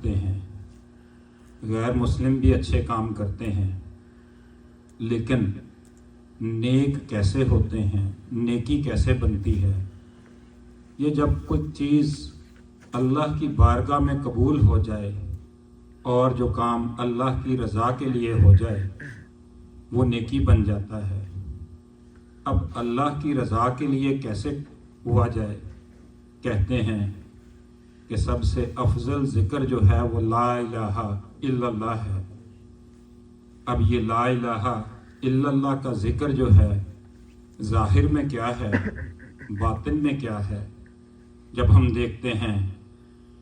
کرتے ہیں, غیر مسلم بھی اچھے کام کرتے ہیں, لیکن نیک کیسے ہوتے ہیں, نیکی کیسے بنتی ہے؟ یہ جب کچھ چیز اللہ کی بارگاہ میں قبول ہو جائے اور جو کام اللہ کی رضا کے لیے ہو جائے وہ نیکی بن جاتا ہے. اب اللہ کی رضا کے لیے کیسے ہوا جائے؟ کہتے ہیں کہ سب سے افضل ذکر جو ہے وہ لا الہ الا اللہ ہے. اب یہ لا الہ الا اللہ کا ذکر جو ہے ظاہر میں کیا ہے, باطن میں کیا ہے؟ جب ہم دیکھتے ہیں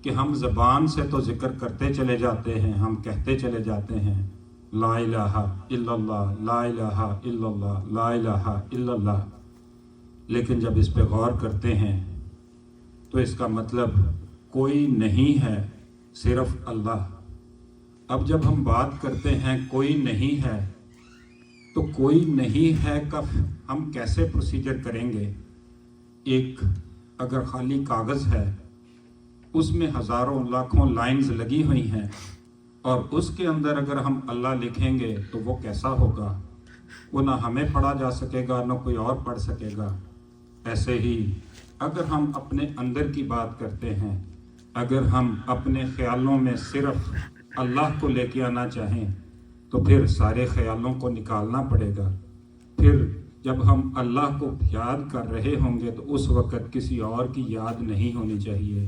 کہ ہم زبان سے تو ذکر کرتے چلے جاتے ہیں, ہم کہتے چلے جاتے ہیں لا الہ الا اللہ, لا الہ الا اللہ, لا الہ الا اللہ, لیکن جب اس پہ غور کرتے ہیں تو اس کا مطلب کوئی نہیں ہے, صرف اللہ. اب جب ہم بات کرتے ہیں کوئی نہیں ہے, تو کوئی نہیں ہے کا ہم کیسے پروسیجر کریں گے؟ ایک اگر خالی کاغذ ہے, اس میں ہزاروں لاکھوں لائنز لگی ہوئی ہیں, اور اس کے اندر اگر ہم اللہ لکھیں گے تو وہ کیسا ہوگا؟ وہ نہ ہمیں پڑھا جا سکے گا, نہ کوئی اور پڑھ سکے گا. ایسے ہی اگر ہم اپنے اندر کی بات کرتے ہیں, اگر ہم اپنے خیالوں میں صرف اللہ کو لے کے آنا چاہیں تو پھر سارے خیالوں کو نکالنا پڑے گا. پھر جب ہم اللہ کو یاد کر رہے ہوں گے تو اس وقت کسی اور کی یاد نہیں ہونی چاہیے.